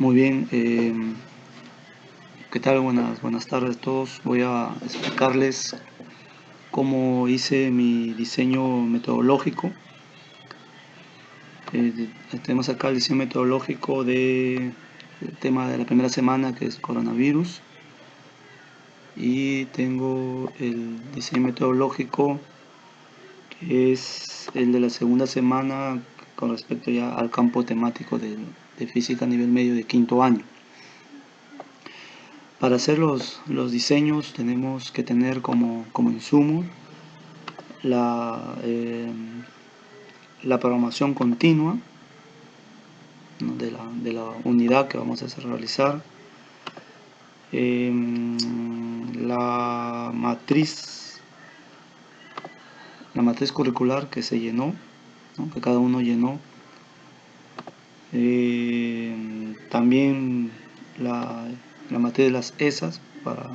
Muy bien, ¿qué tal? Buenas tardes a todos. Voy a explicarles cómo hice mi diseño metodológico. Tenemos acá el diseño metodológico del tema de la primera semana, que es coronavirus. Y tengo el diseño metodológico, que es el de la segunda semana con respecto ya al campo temático de física a nivel medio de quinto año. Para hacer los diseños tenemos que tener como insumo la programación continua, ¿no?, de la unidad que vamos a realizar, la matriz curricular que se llenó, ¿no?, que cada uno llenó, también la matriz de las ESAs para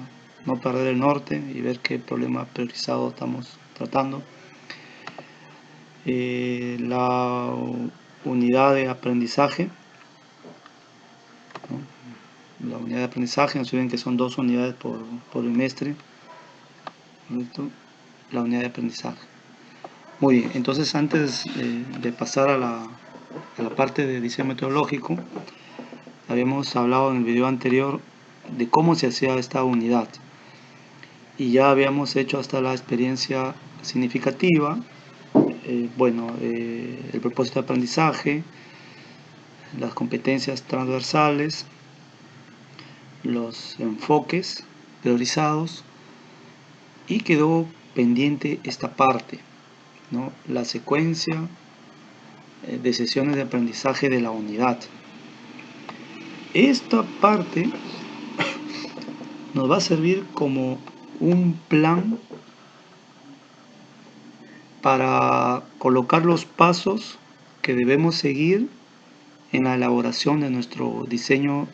no perder el norte y ver qué problema priorizado estamos tratando. La unidad de aprendizaje, ¿no? La unidad de aprendizaje, no se ven que son 2 unidades por bimestre, ¿correcto? La unidad de aprendizaje. Muy bien, entonces antes de pasar a la parte de diseño metodológico, habíamos hablado en el video anterior de cómo se hacía esta unidad y ya habíamos hecho hasta la experiencia significativa, el propósito de aprendizaje, las competencias transversales, los enfoques priorizados, y quedó pendiente esta parte, ¿no?, la secuencia de sesiones de aprendizaje de la unidad. Esta parte nos va a servir como un plan para colocar los pasos que debemos seguir en la elaboración de nuestro diseño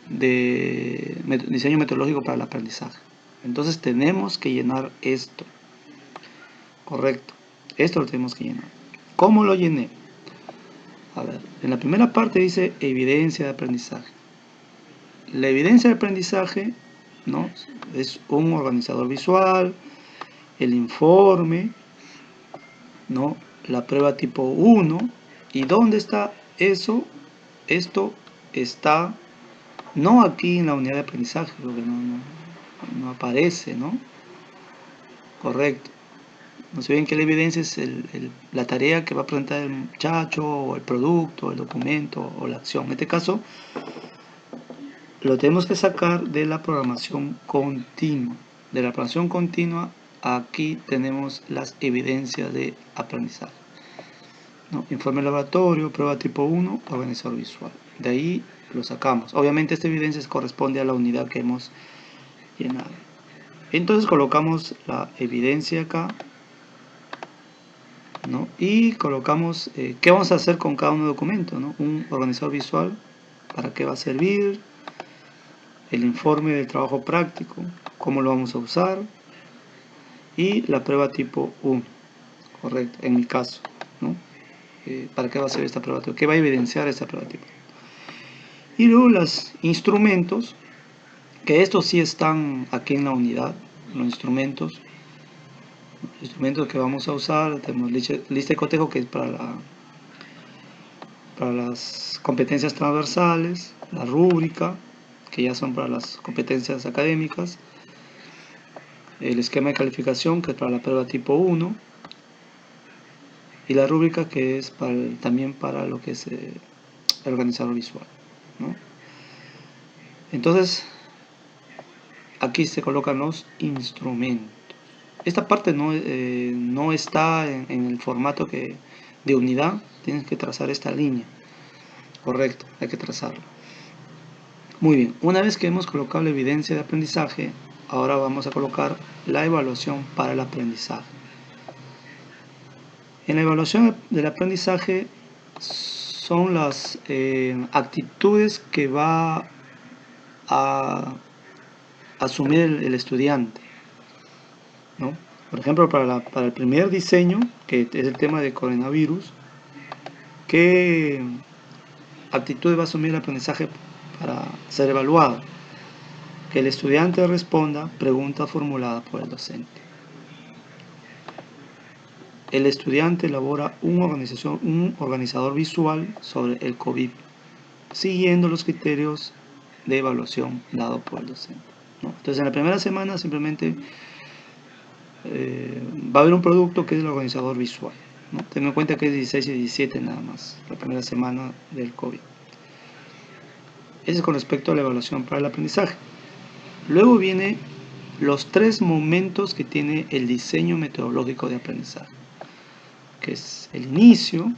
metodológico para el aprendizaje. Entonces tenemos que llenar esto, correcto, esto lo tenemos que llenar. ¿Cómo lo llené? A ver, en la primera parte dice evidencia de aprendizaje. La evidencia de aprendizaje, ¿no?, es un organizador visual, el informe, ¿no?, la prueba tipo 1. ¿Y dónde está eso? Esto está no aquí en la unidad de aprendizaje, porque no aparece, ¿no? Correcto. No se ven que la evidencia es la tarea que va a presentar el muchacho, o el producto, el documento, o la acción. En este caso, lo tenemos que sacar de la programación continua. De la programación continua, aquí tenemos las evidencias de aprendizaje, ¿no? Informe laboratorio, prueba tipo 1, organizador visual. De ahí lo sacamos. Obviamente esta evidencia corresponde a la unidad que hemos llenado. Entonces colocamos la evidencia acá, ¿no?, y colocamos qué vamos a hacer con cada uno de los documentos, ¿no? Un organizador visual, para qué va a servir, el informe del trabajo práctico, cómo lo vamos a usar, y la prueba tipo 1, correcto, en mi caso, ¿no? ¿Para qué va a ser esta prueba tipo? ¿Qué va a evidenciar esta prueba tipo? Y luego los instrumentos, que estos sí están aquí en la unidad, los instrumentos que vamos a usar. Tenemos lista de cotejo, que es para las competencias transversales, la rúbrica, que ya son para las competencias académicas, el esquema de calificación, que es para la prueba tipo 1, y la rúbrica, que es también para lo que es el organizador visual, ¿no? Entonces aquí se colocan los instrumentos. Esta parte no está en el formato de unidad. Tienes que trazar esta línea, correcto, hay que trazarlo. Muy bien, una vez que hemos colocado la evidencia de aprendizaje, ahora vamos a colocar la evaluación para el aprendizaje. En la evaluación del aprendizaje son las actitudes que va a asumir el estudiante, ¿no? Por ejemplo, para el primer diseño, que es el tema de coronavirus, ¿qué actitudes va a asumir el aprendizaje para ser evaluado? Que el estudiante responda preguntas formuladas por el docente. El estudiante elabora un organizador visual sobre el COVID, siguiendo los criterios de evaluación dados por el docente, ¿no? Entonces, en la primera semana simplemente va a haber un producto que es el organizador visual, ¿no? Ten en cuenta que es 16 y 17 nada más, la primera semana del COVID. Eso es con respecto a la evaluación para el aprendizaje. Luego viene los 3 momentos que tiene el diseño metodológico de aprendizaje, que es el inicio,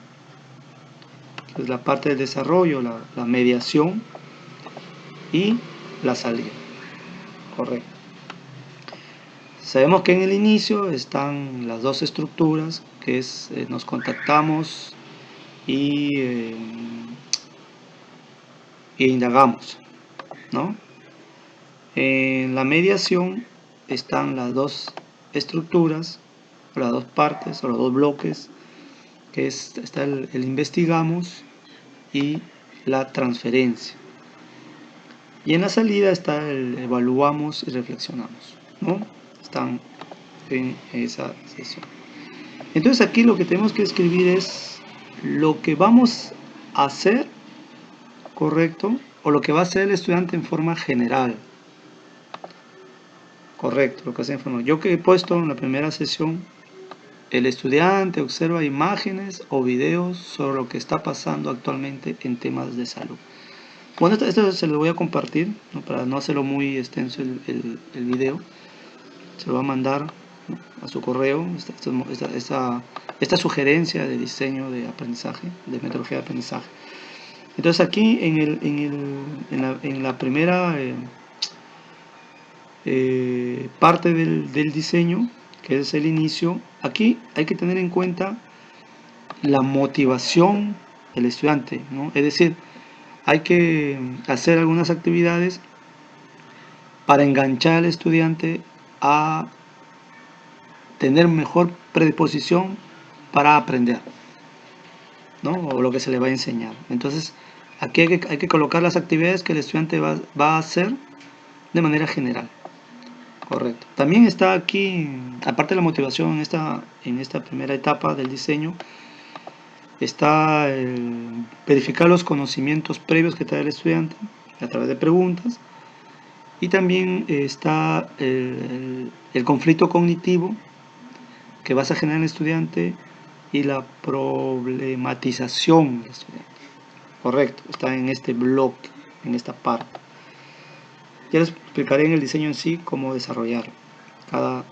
que es la parte del desarrollo, la mediación y la salida. Correcto. Sabemos que en el inicio están las 2 estructuras, que es nos contactamos y indagamos, ¿no? En la mediación están las 2 estructuras, las 2 partes o los 2 bloques, que está el investigamos y la transferencia. Y en la salida está el evaluamos y reflexionamos, ¿no? Están en esa sesión. Entonces aquí lo que tenemos que escribir es lo que vamos a hacer, correcto, o lo que va a hacer el estudiante en forma general. Correcto, lo que hace en forma. Yo que he puesto en la primera sesión, el estudiante observa imágenes o videos sobre lo que está pasando actualmente en temas de salud. Bueno, esto se lo voy a compartir, ¿no? Para no hacerlo muy extenso el video. Se lo va a mandar, ¿no? A su correo esta sugerencia de diseño de aprendizaje, de metodología de aprendizaje. Entonces aquí en la primera parte del diseño, que es el inicio, aquí hay que tener en cuenta la motivación del estudiante, ¿no? Es decir, hay que hacer algunas actividades para enganchar al estudiante a tener mejor predisposición para aprender, ¿no? O lo que se le va a enseñar. Entonces, aquí hay que colocar las actividades que el estudiante va a hacer de manera general. Correcto. También está aquí, aparte de la motivación en esta primera etapa del diseño, está verificar los conocimientos previos que trae el estudiante a través de preguntas. Y también está el conflicto cognitivo que vas a generar en el estudiante y la problematización del estudiante. Correcto, está en este bloque, en esta parte. Ya les explicaré en el diseño en sí cómo desarrollar cada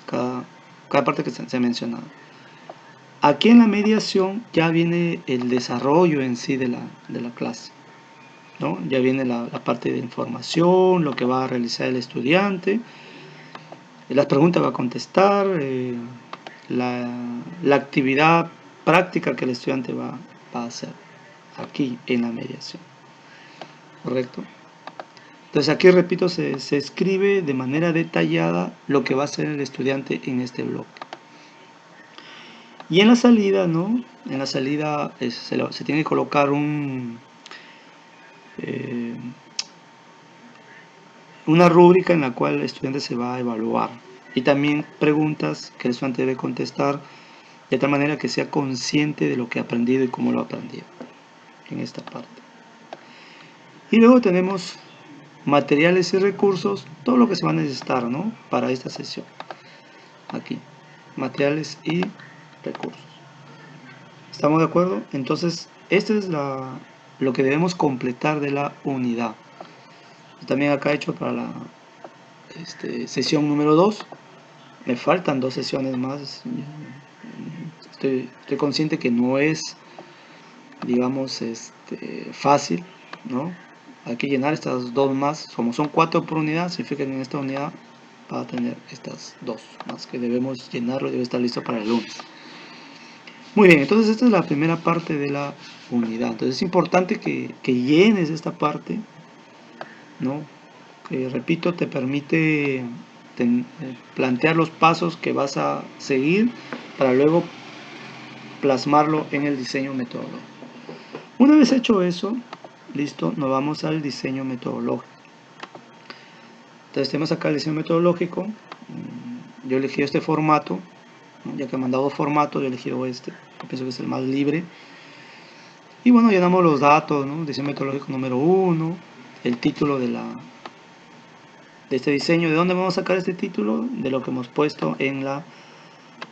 parte que se ha mencionado. Aquí en la mediación ya viene el desarrollo en sí de la clase, ¿no? Ya viene la parte de información, lo que va a realizar el estudiante, las preguntas va a contestar, la actividad práctica que el estudiante va a hacer aquí en la mediación. ¿Correcto? Entonces aquí, repito, se escribe de manera detallada lo que va a hacer el estudiante en este bloque. Y en la salida, ¿no? En la salida se tiene que colocar una rúbrica en la cual el estudiante se va a evaluar. Y también preguntas que el estudiante debe contestar de tal manera que sea consciente de lo que ha aprendido y cómo lo ha aprendido en esta parte. Y luego tenemos materiales y recursos, todo lo que se va a necesitar, ¿no? Para esta sesión. Aquí, materiales y recursos. ¿Estamos de acuerdo? Entonces, este es lo que debemos completar de la unidad. También acá he hecho para la sesión número 2. Me faltan 2 sesiones más. Estoy consciente que no es, digamos, fácil, ¿no? Hay que llenar estas 2 más. Como son 4 por unidad, significa que en esta unidad va a tener estas 2 más que debemos llenarlo y debe estar listo para el lunes. Muy bien, entonces esta es la primera parte de la unidad. Entonces es importante que llenes esta parte, ¿no? Que, repito, te permite plantear los pasos que vas a seguir para luego plasmarlo en el diseño metodológico. Una vez hecho eso, listo, nos vamos al diseño metodológico. Entonces tenemos acá el diseño metodológico. Yo he elegido este formato, ¿no? Ya que me han dado formato, yo he elegido este, yo pienso que es el más libre. Y bueno, llenamos los datos, ¿no? Diseño metodológico número 1, el título de este diseño. ¿De dónde vamos a sacar este título? De lo que hemos puesto en la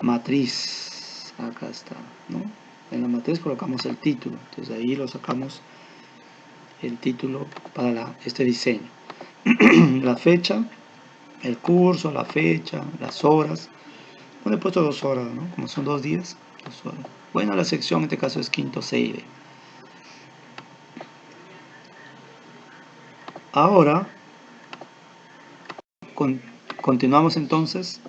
matriz. Acá está, ¿no? En la matriz colocamos el título, entonces ahí lo sacamos el título para este diseño. La fecha, el curso, la fecha, las horas. Bueno, he puesto 2 horas, ¿no? Como son 2 días, 2 horas. Bueno, la sección en este caso es quinto CID. Ahora, continuamos entonces.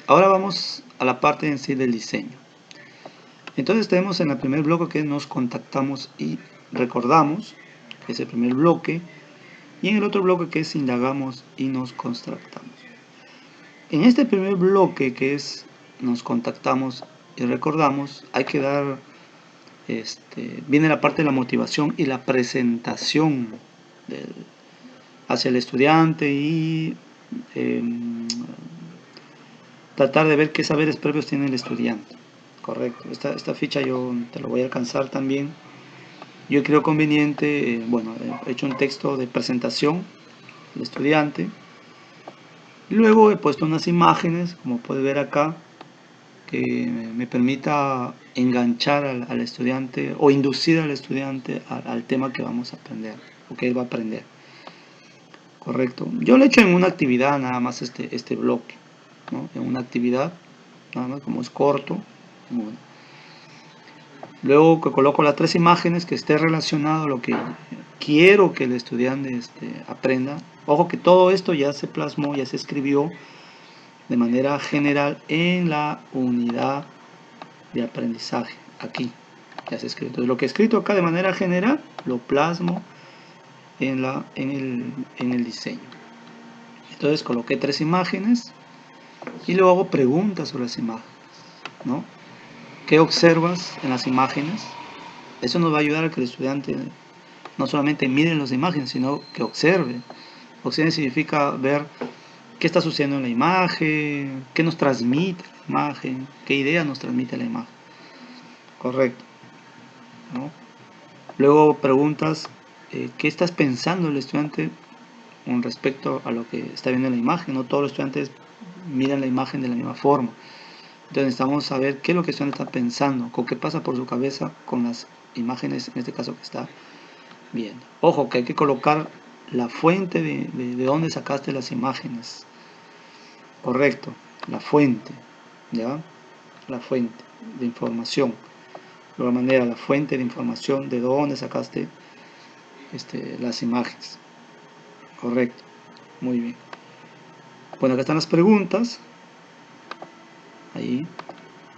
Ahora vamos a la parte en sí del diseño. Entonces tenemos en el primer bloque que nos contactamos y recordamos, que es el primer bloque, y en el otro bloque que es indagamos y nos contactamos. En este primer bloque que es nos contactamos y recordamos, hay que dar, viene la parte de la motivación y la presentación hacia el estudiante y tratar de ver qué saberes previos tiene el estudiante. Correcto, esta ficha yo te lo voy a alcanzar también. Yo creo conveniente, bueno, he hecho un texto de presentación del estudiante. Luego he puesto unas imágenes, como puedes ver acá, que me permita enganchar al estudiante o inducir al estudiante al tema que vamos a aprender o que él va a aprender. Correcto. Yo lo he hecho en una actividad nada más este bloque, ¿no? En una actividad, nada más como es corto. Bueno. Luego que coloco las 3 imágenes que esté relacionado a lo que quiero que el estudiante aprenda. Ojo que todo esto ya se plasmó, ya se escribió de manera general en la unidad de aprendizaje. Aquí ya se escribió. Entonces lo que he escrito acá de manera general lo plasmo en el diseño. Entonces coloqué 3 imágenes y luego hago preguntas sobre las imágenes, ¿no? ¿Qué observas en las imágenes? Eso nos va a ayudar a que el estudiante no solamente mire las imágenes, sino que observe. Observe significa ver qué está sucediendo en la imagen, qué nos transmite la imagen, qué idea nos transmite la imagen. Correcto, ¿no? Luego preguntas, ¿qué estás pensando el estudiante con respecto a lo que está viendo en la imagen? No todos los estudiantes miran la imagen de la misma forma. Entonces necesitamos saber qué es lo que el estudiante está pensando, con qué pasa por su cabeza con las imágenes, en este caso que está viendo. Ojo, que hay que colocar la fuente de dónde sacaste las imágenes. Correcto, la fuente, ¿ya? La fuente de información. De alguna manera, la fuente de información de dónde sacaste las imágenes. Correcto, muy bien. Bueno, acá están las preguntas. Ahí.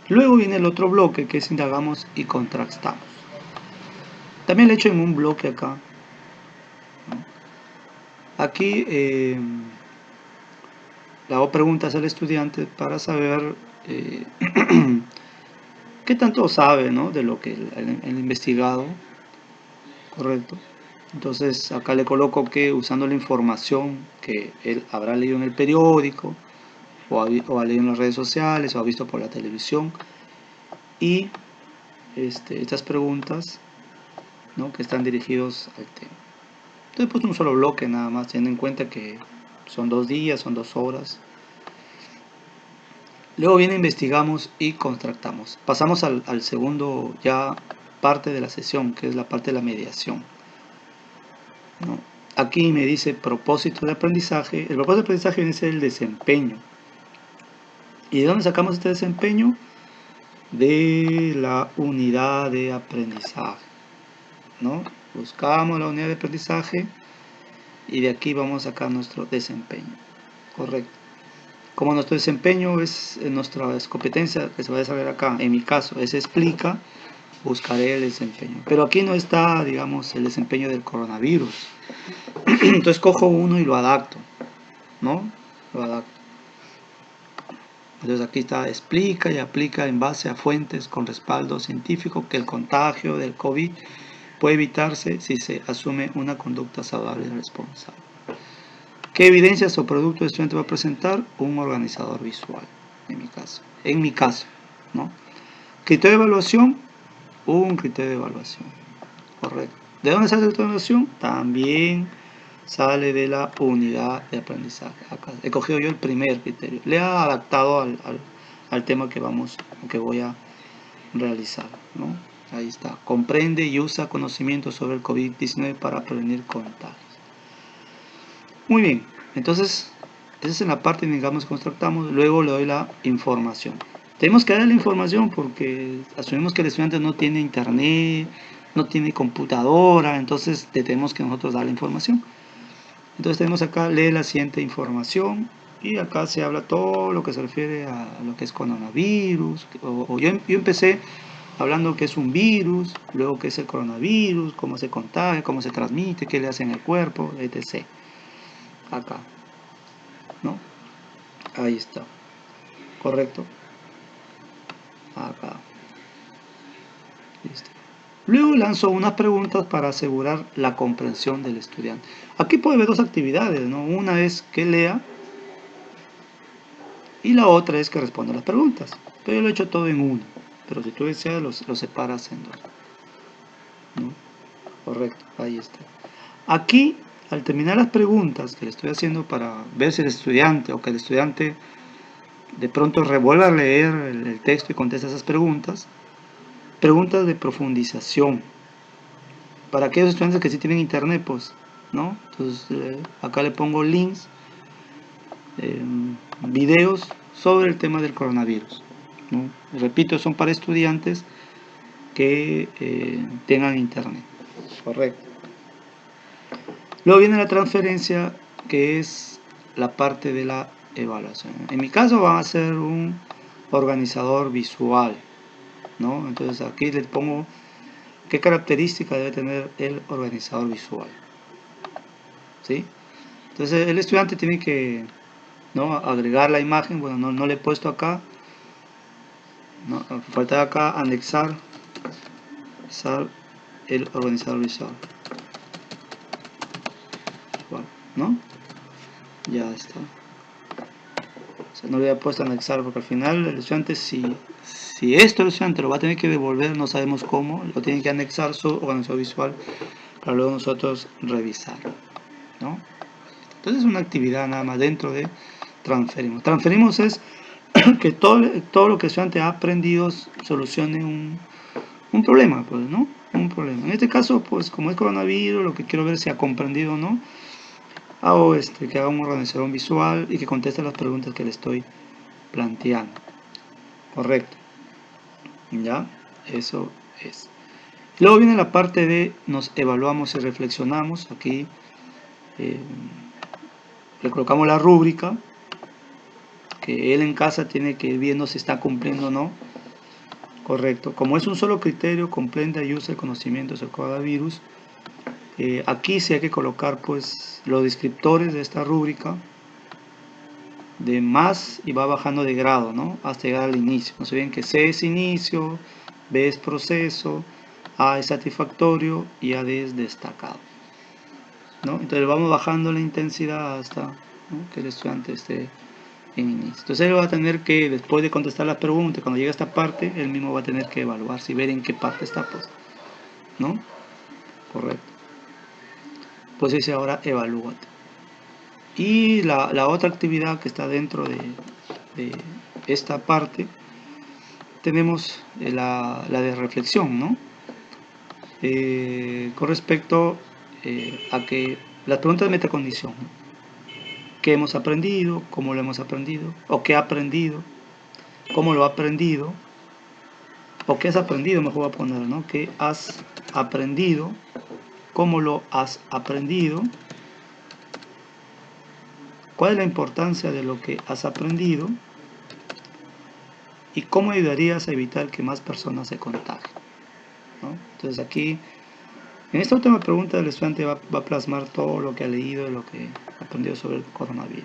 Luego viene el otro bloque que es indagamos y contrastamos. También lo he hecho en un bloque acá. Aquí le hago preguntas al estudiante para saber qué tanto sabe, ¿no? De lo que el investigado. Correcto. Entonces acá le coloco que usando la información que él habrá leído en el periódico o ha leído en las redes sociales o ha visto por la televisión y estas preguntas, ¿no? Que están dirigidos al tema. Entonces he puesto un solo bloque nada más, teniendo en cuenta que son 2 días, son 2 horas. Luego viene investigamos y contrastamos. Pasamos al segundo ya parte de la sesión, que es la parte de la mediación, ¿no? Aquí me dice propósito de aprendizaje. El propósito de aprendizaje viene a ser el desempeño. ¿Y de dónde sacamos este desempeño? De la unidad de aprendizaje, ¿no? Buscamos la unidad de aprendizaje y de aquí vamos a sacar nuestro desempeño. Correcto. Como nuestro desempeño es nuestra competencia que se va a desarrollar acá, en mi caso, es explica, buscaré el desempeño. Pero aquí no está, digamos, el desempeño del coronavirus. Entonces cojo uno y lo adapto, ¿no? Lo adapto. Entonces aquí está, explica y aplica en base a fuentes con respaldo científico que el contagio del COVID puede evitarse si se asume una conducta saludable y responsable. ¿Qué evidencias o producto el estudiante va a presentar? Un organizador visual, en mi caso, ¿no? Criterio de evaluación, un criterio de evaluación, correcto. ¿De dónde sale el criterio de evaluación? También sale de la unidad de aprendizaje. Acá he cogido yo el primer criterio, le he adaptado al tema que voy a realizar, ¿no? Ahí está. Comprende y usa conocimientos sobre el COVID-19 para prevenir contagios. Muy bien, entonces esa es en la parte, digamos, que constructamos. Luego le doy la información. Tenemos que darle la información porque asumimos que el estudiante no tiene internet, no tiene computadora, entonces tenemos que nosotros dar la información. Entonces tenemos acá, lee la siguiente información y acá se habla todo lo que se refiere a lo que es coronavirus. Yo empecé hablando que es un virus, luego que es el coronavirus, cómo se contagia, cómo se transmite, qué le hace en el cuerpo, etc. Acá, ¿no? Ahí está, correcto. Acá, listo. Luego lanzo unas preguntas para asegurar la comprensión del estudiante. Aquí puede haber dos actividades, ¿no? Una es que lea y la otra es que responda las preguntas. Pero yo lo he hecho todo en uno. Pero si tú deseas, lo separas en dos, ¿no? Correcto, ahí está. Aquí, al terminar las preguntas que le estoy haciendo para ver si el estudiante o que el estudiante de pronto revuelva a leer el texto y contesta esas preguntas, preguntas de profundización. Para aquellos estudiantes que sí tienen internet, pues, ¿no? Entonces, acá le pongo links, videos sobre el tema del coronavirus, ¿no? Repito, son para estudiantes que tengan internet. Correcto. Luego viene la transferencia, que es la parte de la evaluación. En mi caso va a ser un organizador visual, ¿no? Entonces aquí les pongo qué características debe tener el organizador visual, ¿sí? Entonces el estudiante tiene que, ¿no?, agregar la imagen. Bueno, no le he puesto acá, ¿no? Falta acá anexar el organizador visual, ¿no? Ya está. O sea, no le había puesto anexar porque al final el estudiante, si esto el estudiante lo va a tener que devolver, no sabemos cómo, lo tiene que anexar su organizador visual para luego nosotros revisarlo, ¿no? Entonces es una actividad nada más dentro de transferimos. Transferimos es que todo lo que el estudiante ha aprendido solucione un problema, pues, ¿no? Un problema. En este caso, pues, como es coronavirus, lo que quiero ver si ha comprendido o no, hago que haga un organizador visual y que conteste las preguntas que le estoy planteando. Correcto. Ya, eso es. Luego viene la parte de nos evaluamos y reflexionamos. Aquí le colocamos la rúbrica que él en casa tiene que ir viendo si está cumpliendo o no. Correcto. Como es un solo criterio, comprende y usa el conocimiento del coronavirus. Aquí sí hay que colocar, pues, los descriptores de esta rúbrica de más y va bajando de grado, ¿no? Hasta llegar al inicio. No se olviden que C es inicio, B es proceso, A es satisfactorio y AD es destacado, ¿no? Entonces vamos bajando la intensidad hasta, ¿no?, que el estudiante esté en inicio. Entonces él va a tener que, después de contestar las preguntas, cuando llegue a esta parte, él mismo va a tener que evaluar si ver en qué parte está, pues, ¿no? Correcto. Pues dice ahora evalúate. Y la otra actividad que está dentro de esta parte, tenemos la de reflexión, ¿no? Con respecto a que las preguntas de metacondición, ¿no? ¿Qué hemos aprendido? ¿Cómo lo hemos aprendido? ¿O qué ha aprendido? ¿Cómo lo ha aprendido? ¿O qué has aprendido? Mejor voy a poner, ¿no? ¿Qué has aprendido? ¿Cómo lo has aprendido? ¿Cuál es la importancia de lo que has aprendido? ¿Y cómo ayudarías a evitar que más personas se contagien, ¿no? Entonces aquí, en esta última pregunta, el estudiante va a plasmar todo lo que ha leído y lo que ha aprendido sobre el coronavirus.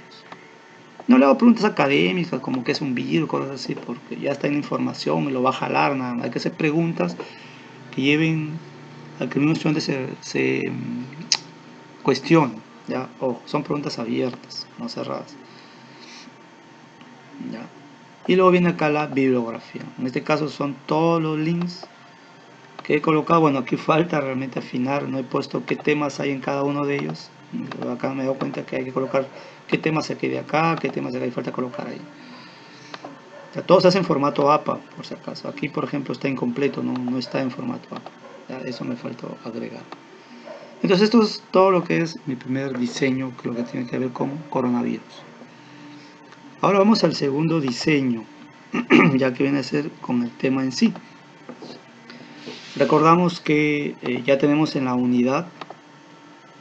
No le hago preguntas académicas como que es un virus, cosas así, porque ya está en la información y lo va a jalar nada más. Hay que hacer preguntas que lleven a que un estudiante se cuestione, ¿ya? Ojo, son preguntas abiertas, no cerradas, ¿ya? Y luego viene acá la bibliografía. En este caso son todos los links que he colocado. Bueno, aquí falta realmente afinar, no he puesto qué temas hay en cada uno de ellos. Acá me he dado cuenta que hay que colocar qué temas se quede acá, qué temas de acá, hay falta colocar ahí. O sea, todo se hace en formato APA, por si acaso. Aquí, por ejemplo, está incompleto, no está en formato APA. Ya, eso me faltó agregar. Entonces esto es todo lo que es mi primer diseño, creo que tiene que ver con coronavirus. Ahora vamos al segundo diseño, ya que viene a ser con el tema en sí. Recordamos que ya tenemos en la unidad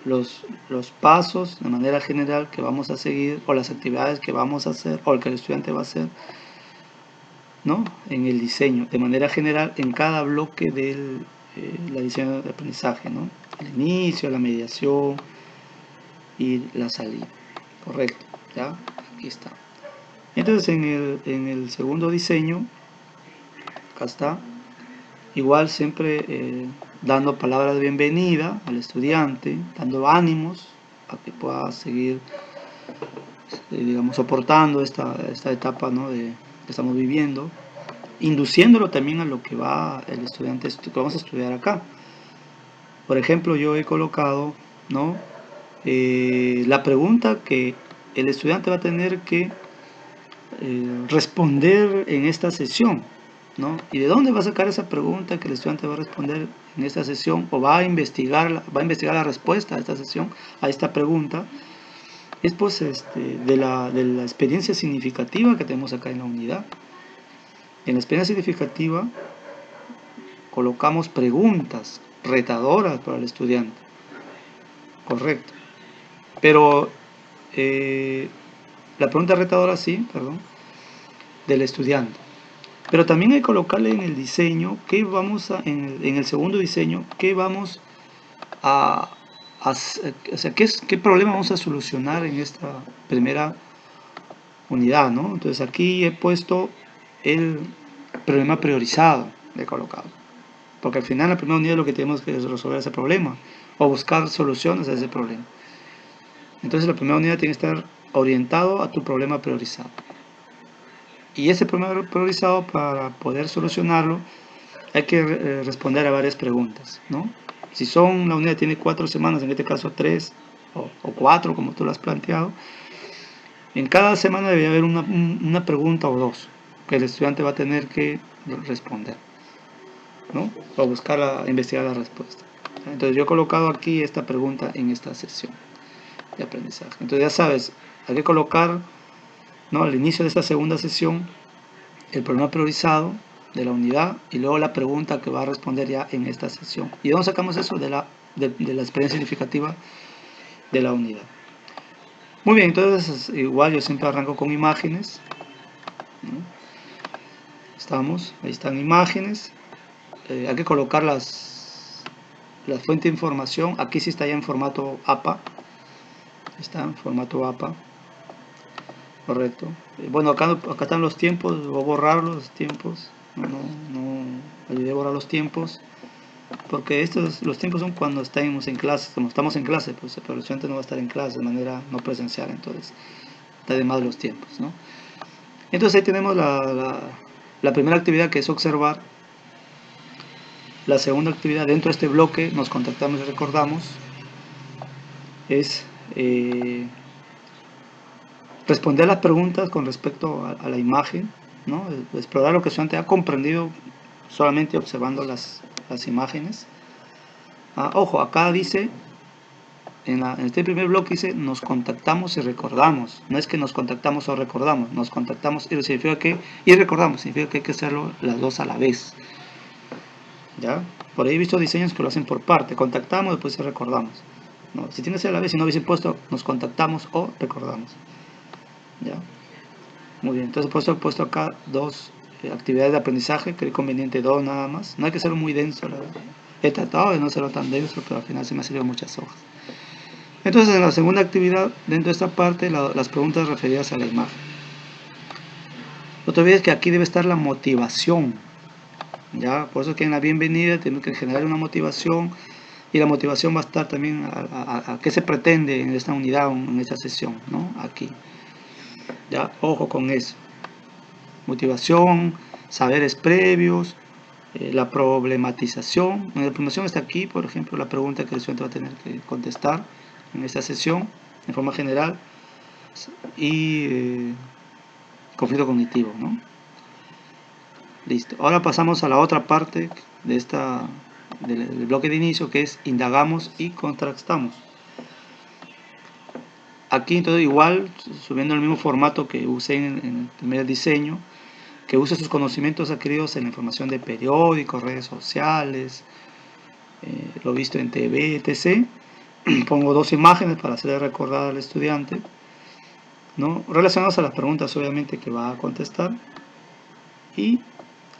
los pasos de manera general que vamos a seguir, o las actividades que vamos a hacer, o el que el estudiante va a hacer, ¿no? En el diseño, de manera general, en cada bloque de la diseño de aprendizaje, ¿no? El inicio, la mediación y la salida. Correcto, ¿ya? Aquí está. Entonces en el segundo diseño, acá está, igual siempre dando palabras de bienvenida al estudiante, dando ánimos para que pueda seguir, digamos, soportando esta etapa, ¿no? que estamos viviendo, induciéndolo también a lo que va el estudiante, que vamos a estudiar acá. Por ejemplo, yo he colocado, ¿no? La pregunta que el estudiante va a tener que responder en esta sesión, ¿no? ¿Y de dónde va a sacar esa pregunta que el estudiante va a responder en esta sesión, o va a investigar la respuesta a esta sesión, a esta pregunta? Es pues de la experiencia significativa que tenemos acá en la unidad. En la experiencia significativa colocamos preguntas retadoras para el estudiante, correcto, pero la pregunta retadora sí, perdón, del estudiante. Pero también hay que colocarle en el diseño, en el segundo diseño, qué vamos o sea, qué problema vamos a solucionar en esta primera unidad, ¿no? Entonces aquí he puesto el problema priorizado, he colocado. Porque al final en la primera unidad lo que tenemos que es resolver ese problema, o buscar soluciones a ese problema. Entonces la primera unidad tiene que estar orientado a tu problema priorizado. Y ese problema priorizado, para poder solucionarlo, hay que responder a varias preguntas, ¿no? Si la unidad tiene 4 semanas, en este caso 3 o 4, como tú lo has planteado, en cada semana debe haber una pregunta o dos que el estudiante va a tener que responder, ¿no? O investigar la respuesta. Entonces yo he colocado aquí esta pregunta en esta sesión de aprendizaje. Entonces ya sabes, hay que colocar, ¿no?, al inicio de esta segunda sesión el problema priorizado de la unidad y luego la pregunta que va a responder ya en esta sesión. ¿Y dónde sacamos eso? De la experiencia significativa de la unidad. Muy bien, entonces igual yo siempre arranco con imágenes, ¿no? Ahí están imágenes. Hay que colocar la fuente de información. Aquí sí está ya en formato APA. Está en formato APA. Correcto. Bueno, acá están los tiempos. Voy a borrar los tiempos. No olvidé borrar los tiempos. Porque los tiempos son cuando estamos en clase. Como estamos en clase, pues pero el estudiante no va a estar en clase de manera no presencial. Entonces, está de más los tiempos, ¿no? Entonces ahí tenemos la primera actividad, que es observar. La segunda actividad, dentro de este bloque, nos contactamos y recordamos, es responder las preguntas con respecto a la imagen, ¿no? Explorar lo que el estudiante ha comprendido solamente observando las imágenes. Ojo, acá dice, en este primer bloque dice, nos contactamos y recordamos. No es que nos contactamos o recordamos, nos contactamos y recordamos, significa que hay que hacerlo las dos a la vez. ¿Ya? Por ahí he visto diseños que lo hacen por parte, contactamos y después recordamos. No, si tiene que ser a la vez, si no hubiese puesto nos contactamos o recordamos. ¿Ya? Muy bien, entonces he puesto acá dos actividades de aprendizaje, creo conveniente dos nada más. No hay que ser muy denso, he tratado de no serlo tan denso, pero al final se me han salido muchas hojas. Entonces en la segunda actividad, dentro de esta parte, las preguntas referidas a la imagen. No te olvides que aquí debe estar la motivación, ¿ya? Por eso que en la bienvenida tenemos que generar una motivación, y la motivación va a estar también a qué se pretende en esta unidad, en esta sesión, ¿no? Aquí, ¿ya? Ojo con eso. Motivación, saberes previos, la problematización. La problematización está aquí, por ejemplo, la pregunta que el estudiante va a tener que contestar en esta sesión, en forma general, y conflicto cognitivo, ¿no? Listo. Ahora pasamos a la otra parte de del bloque de inicio, que es indagamos y contrastamos. Aquí entonces igual, subiendo el mismo formato que usé en el primer diseño, que use sus conocimientos adquiridos en la información de periódicos, redes sociales, lo visto en TV, etc. Pongo dos imágenes para hacerle recordar al estudiante, ¿no? Relacionadas a las preguntas obviamente que va a contestar, y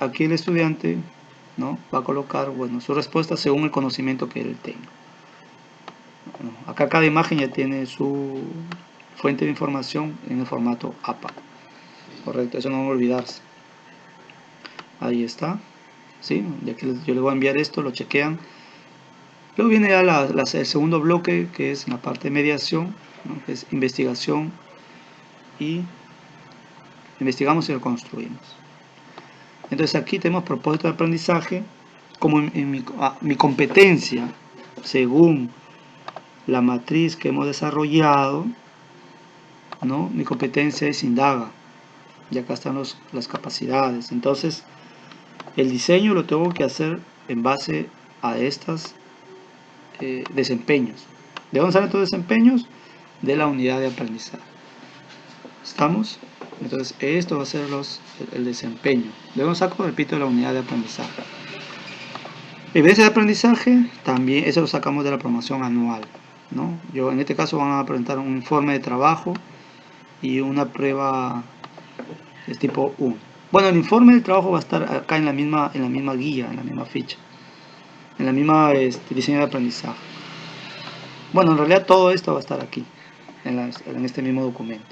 aquí el estudiante, ¿no? Va a colocar, bueno, su respuesta según el conocimiento que él tenga. Bueno, acá cada imagen ya tiene su fuente de información en el formato APA. Correcto, eso no va a olvidarse. Ahí está. ¿Sí? Ya que yo les voy a enviar esto, lo chequean. Luego viene ya el segundo bloque, que es la parte de mediación, ¿no? Que es investigación, y investigamos y lo construimos. Entonces aquí tenemos propósito de aprendizaje como mi competencia según la matriz que hemos desarrollado, ¿no? Mi competencia es indaga, y acá están las capacidades. Entonces el diseño lo tengo que hacer en base a estos desempeños. ¿De dónde salen estos desempeños? De la unidad de aprendizaje. ¿Estamos? Entonces esto va a ser el desempeño. ¿De dónde saco? Repito, la unidad de aprendizaje. Evidencia de aprendizaje, también eso lo sacamos de la promoción anual, ¿no? Yo en este caso van a presentar un informe de trabajo y una prueba de tipo 1. Bueno, el informe del trabajo va a estar acá en la misma guía, en la misma ficha, en la misma diseño de aprendizaje. Bueno, en realidad todo esto va a estar aquí, en este mismo documento.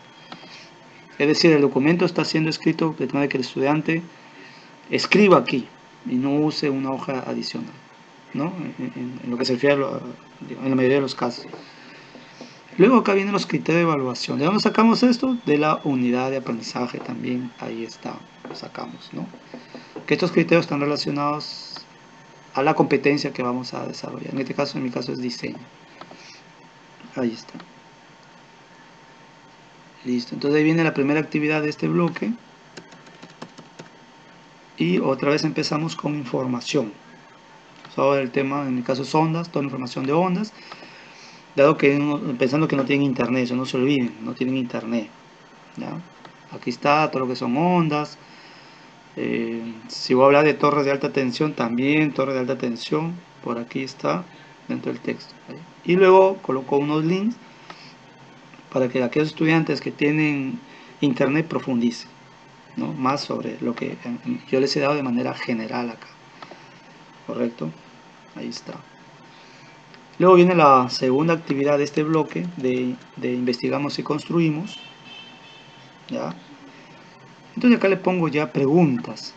Es decir, el documento está siendo escrito de manera que el estudiante escriba aquí y no use una hoja adicional, ¿no? En lo que se refiere en la mayoría de los casos. Luego acá vienen los criterios de evaluación. ¿De dónde sacamos esto? De la unidad de aprendizaje también, ahí está, lo sacamos, ¿no? Que estos criterios están relacionados a la competencia que vamos a desarrollar. En este caso, en mi caso es diseño. Ahí está. Listo, entonces ahí viene la primera actividad de este bloque. Y otra vez empezamos con información. Sobre el tema, en mi caso es ondas, toda la información de ondas. Dado que pensando que no tienen internet, eso no se olviden, no tienen internet, ¿ya? Aquí está todo lo que son ondas. Si voy a hablar de torres de alta tensión, también torres de alta tensión, por aquí está dentro del texto. Y luego coloco unos links para que aquellos estudiantes que tienen internet profundicen, ¿no? Más sobre lo que yo les he dado de manera general acá. Correcto, ahí está. Luego viene la segunda actividad de este bloque de investigamos y construimos, ¿ya? Entonces acá le pongo ya preguntas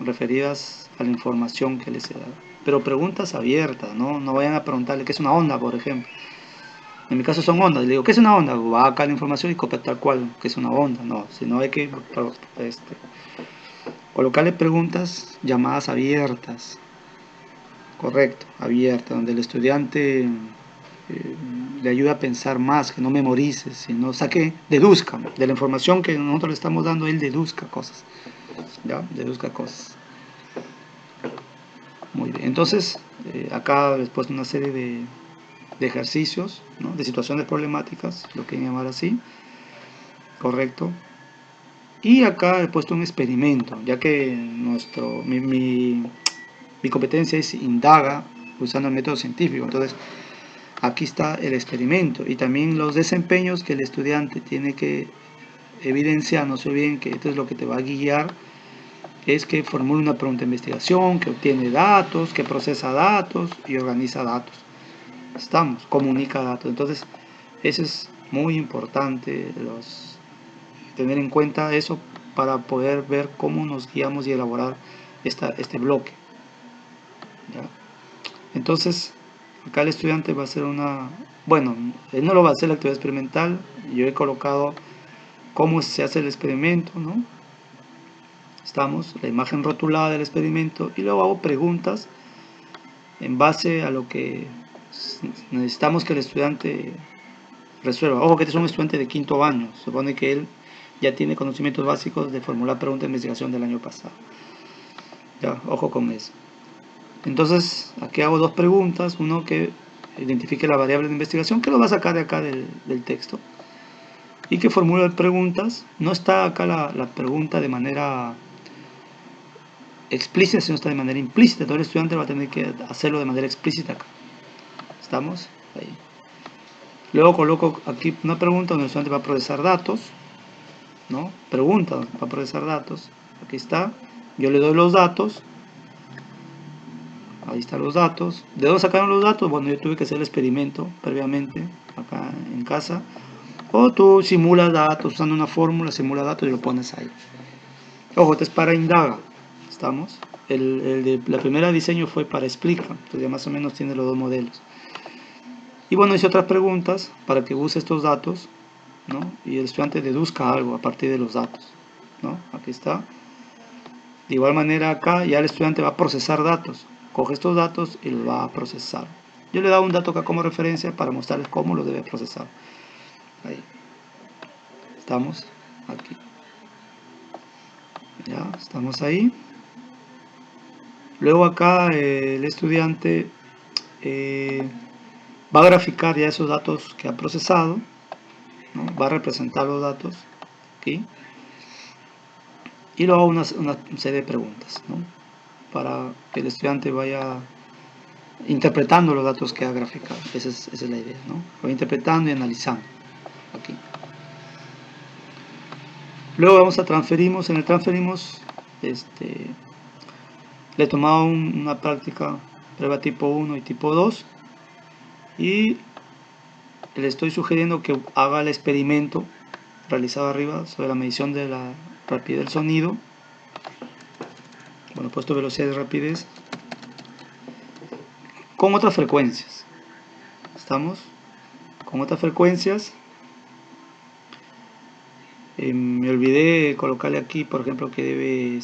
referidas a la información que les he dado, pero preguntas abiertas, no vayan a preguntarle qué es una onda, por ejemplo. En mi caso son ondas, le digo, ¿qué es una onda? Va acá la información y copia tal cual, ¿qué es una onda? No, sino hay que colocarle preguntas llamadas abiertas, correcto, abiertas, donde el estudiante le ayuda a pensar más, que no memorice, sino deduzca de la información que nosotros le estamos dando, él deduzca cosas, ¿ya? Deduzca cosas. Muy bien, entonces acá después de una serie de ejercicios, ¿no? De situaciones problemáticas, lo quieren llamar así, correcto. Y acá he puesto un experimento, ya que mi competencia es indaga usando el método científico. Entonces aquí está el experimento y también los desempeños que el estudiante tiene que evidenciar. No se olviden que esto es lo que te va a guiar, es que formule una pregunta de investigación, que obtiene datos, que procesa datos y organiza datos. Comunica datos. Entonces eso es muy importante, tener en cuenta eso para poder ver cómo nos guiamos y elaborar este bloque, ¿ya? Entonces acá el estudiante va a hacer bueno, él no lo va a hacer la actividad experimental. Yo he colocado cómo se hace el experimento, ¿no? La imagen rotulada del experimento, y luego hago preguntas en base a lo que necesitamos que el estudiante resuelva. Ojo que este es un estudiante de 5º año, supone que él ya tiene conocimientos básicos de formular preguntas de investigación del año pasado. Ya, ojo con eso. Entonces, aquí hago 2 preguntas, uno que identifique la variable de investigación, que lo va a sacar de acá del texto, y que formule preguntas. No está acá la pregunta de manera explícita, sino está de manera implícita. Todo el estudiante va a tener que hacerlo de manera explícita acá. ¿Estamos? Ahí. Luego coloco aquí una pregunta donde el estudiante va a procesar datos, ¿no? Pregunta, va a procesar datos. Aquí está. Yo le doy los datos. Ahí están los datos. ¿De dónde sacaron los datos? Bueno, yo tuve que hacer el experimento previamente acá en casa. O tú simulas datos usando una fórmula, simula datos y lo pones ahí. Ojo, este es para indaga. ¿Estamos? El de la primera diseño fue para explica. Entonces ya más o menos tiene los 2 modelos. Y bueno, hice otras preguntas para que use estos datos, ¿no? Y el estudiante deduzca algo a partir de los datos, ¿no? Aquí está. De igual manera acá ya el estudiante va a procesar datos. Coge estos datos y los va a procesar. Yo le he dado un dato acá como referencia para mostrarles cómo lo debe procesar. Ahí. Estamos aquí. Ya, estamos ahí. Luego acá el estudiante va a graficar ya esos datos que ha procesado, ¿no? Va a representar los datos aquí. Y luego una serie de preguntas, ¿no? Para que el estudiante vaya interpretando los datos que ha graficado. Esa es la idea, ¿no? Lo va interpretando y analizando aquí. Luego vamos a transferimos. En el transferimos le he tomado una práctica prueba tipo 1 y tipo 2 y le estoy sugiriendo que haga el experimento realizado arriba sobre la medición de la rapidez del sonido. Bueno, he puesto velocidad y rapidez con otras frecuencias. ¿Estamos? Con otras frecuencias. Me olvidé colocarle aquí, por ejemplo, que debe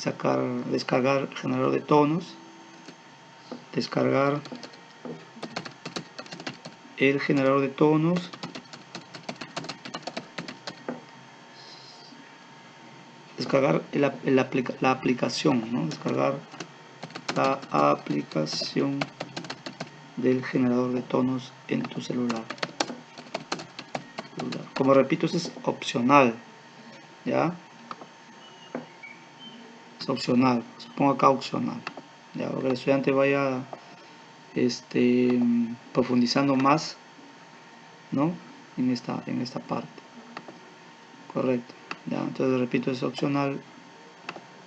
descargar generador de tonos. Descargar el generador de tonos. Descargar la aplicación, ¿no? Descargar la aplicación del generador de tonos en tu celular. Como repito, eso es opcional, ¿ya? Es opcional, pongo acá opcional, ¿ya? Para que el estudiante vaya profundizando más, ¿no? En esta parte. Correcto, ¿ya? Entonces repito, es opcional.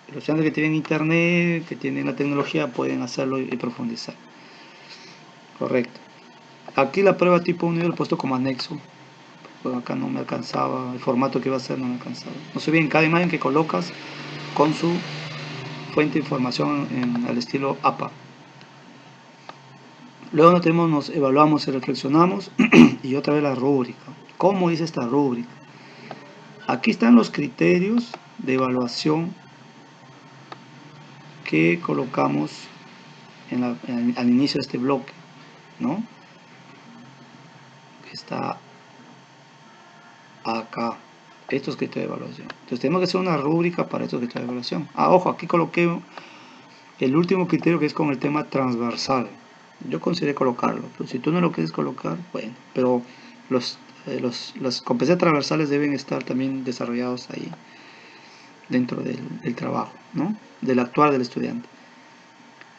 Los estudiantes que tienen internet, que tienen la tecnología, pueden hacerlo y profundizar. Correcto. Aquí la prueba tipo 1 yo lo he puesto como anexo. Pues acá no me alcanzaba, el formato que iba a hacer no me alcanzaba. No sé bien, cada imagen que colocas con su fuente de información al estilo APA. Luego nos evaluamos y reflexionamos y otra vez la rúbrica. ¿Cómo hice esta rúbrica? Aquí están los criterios de evaluación que colocamos al inicio de este bloque, ¿no? Que está acá, estos criterios de evaluación. Entonces tenemos que hacer una rúbrica para estos criterios de evaluación. Ojo, aquí coloqué el último criterio, que es con el tema transversal. Yo consideré colocarlo, pero si tú no lo quieres colocar, bueno, pero las competencias transversales deben estar también desarrollados ahí dentro del trabajo, ¿no? Del actuar del estudiante.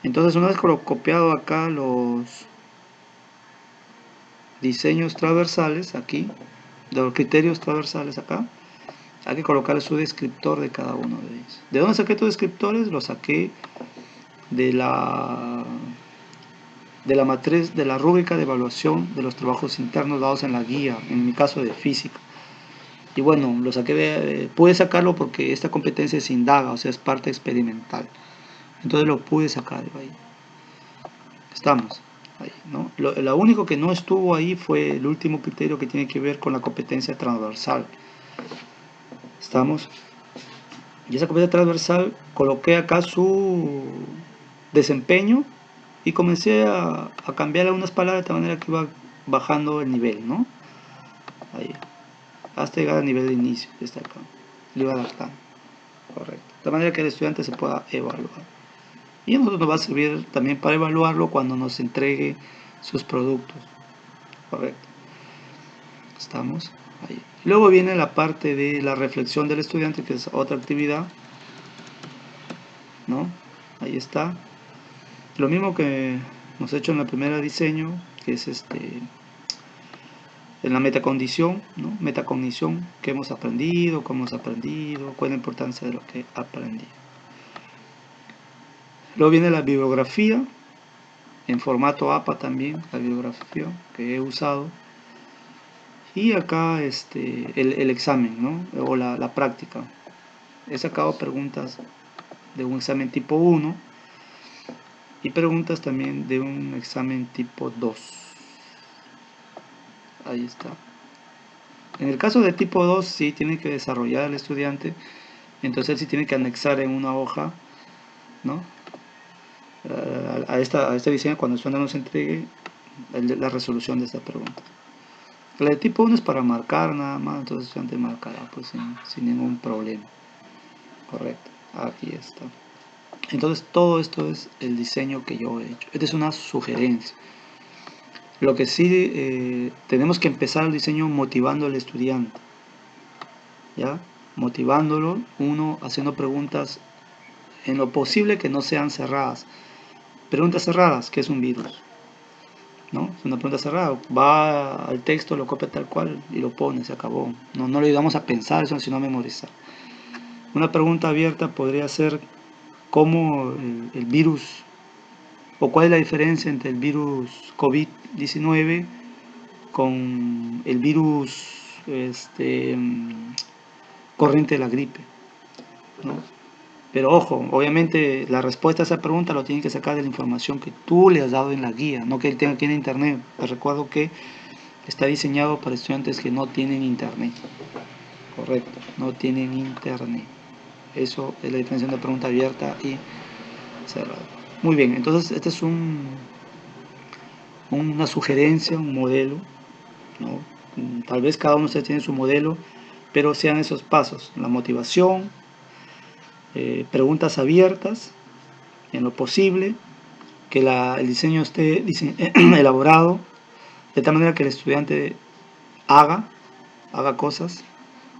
Entonces, una vez copiado acá los diseños transversales, aquí, de los criterios transversales acá, hay que colocarle su descriptor de cada uno de ellos. ¿De dónde saqué estos descriptores? Los saqué de la matriz, de la rúbrica de evaluación de los trabajos internos dados en la guía, en mi caso de física. Y bueno, lo saqué pude sacarlo porque esta competencia es indaga, o sea, es parte experimental. Entonces lo pude sacar ahí. Estamos ahí, ¿no? Lo único que no estuvo ahí fue el último criterio que tiene que ver con la competencia transversal. Estamos. Y esa competencia transversal coloqué acá su desempeño y comencé a cambiar algunas palabras de tal manera que iba bajando el nivel, ¿no? Ahí. Hasta llegar al nivel de inicio, que está acá. Lo iba adaptando. Correcto. De manera que el estudiante se pueda evaluar. Y a nosotros nos va a servir también para evaluarlo cuando nos entregue sus productos. Correcto. Estamos ahí. Luego viene la parte de la reflexión del estudiante, que es otra actividad, ¿no? Ahí está. Lo mismo que hemos hecho en la primera diseño, que es en la metacondición, ¿no? Metacognición, que hemos aprendido, cómo hemos aprendido, cuál es la importancia de lo que aprendí. Luego viene la bibliografía, en formato APA también, la bibliografía que he usado. Y acá el examen, ¿no? O la práctica. He sacado preguntas de un examen tipo 1 y preguntas también de un examen tipo 2. Ahí está. En el caso de tipo 2 sí tiene que desarrollar el estudiante, entonces él sí tiene que anexar en una hoja, ¿no? A este diseño, cuando el estudiante nos entregue la resolución de esta pregunta. La de tipo 1 es para marcar nada más, entonces el estudiante marcará pues sin ningún problema. Correcto, aquí está. Entonces todo esto es el diseño que yo he hecho. Esta es una sugerencia. Lo que sí tenemos que empezar el diseño motivando al estudiante, ¿ya? Motivándolo, uno haciendo preguntas en lo posible que no sean cerradas. Preguntas cerradas, ¿qué es un virus? ¿No? Es una pregunta cerrada. Va al texto, lo copia tal cual y lo pone, se acabó. No le ayudamos a pensar eso, sino a memorizar. Una pregunta abierta podría ser cómo el virus, o cuál es la diferencia entre el virus COVID-19 con el virus corriente de la gripe, ¿no? Pero ojo, obviamente la respuesta a esa pregunta lo tiene que sacar de la información que tú le has dado en la guía, no que él tenga aquí en internet. Les recuerdo que está diseñado para estudiantes que no tienen internet. Correcto, no tienen internet. Eso es la diferencia de pregunta abierta y cerrada. Muy bien, entonces este es una sugerencia, un modelo, ¿no? Tal vez cada uno de ustedes tiene su modelo, pero sean esos pasos, la motivación, preguntas abiertas en lo posible, que el diseño esté elaborado de tal manera que el estudiante haga cosas,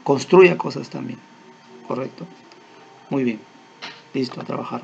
construya cosas también, ¿correcto? Muy bien, listo, a trabajar.